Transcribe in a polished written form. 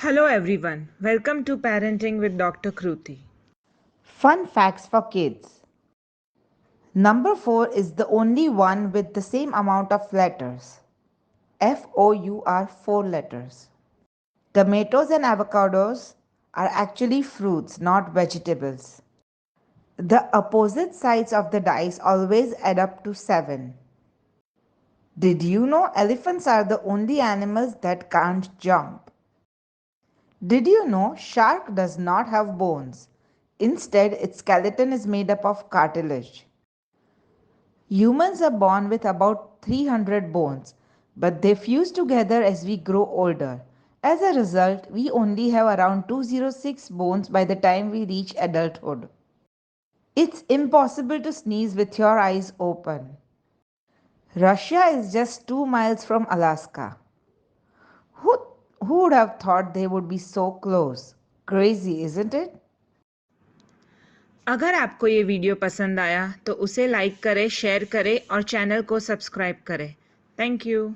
Hello everyone, welcome to Parenting with Dr. Kruti. Fun facts for kids. Number 4 is the only one with the same amount of letters. FOUR 4 letters. Tomatoes and avocados are actually fruits, not vegetables. The opposite sides of the dice always add up to 7. Did you know elephants are the only animals that can't jump? Did you know shark does not have bones? Instead, its skeleton is made up of cartilage. Humans are born with about 300 bones, but they fuse together as we grow older. As a result, we only have around 206 bones by the time we reach adulthood. It's impossible to sneeze with your eyes open. Russia is just 2 miles from Alaska. Who, who would have thought they would be so close? Crazy, isn't it? अगर आपको ये video पसंद आया तो उसे like करें, share करें और चैनल को सब्सक्राइब करें. Thank you.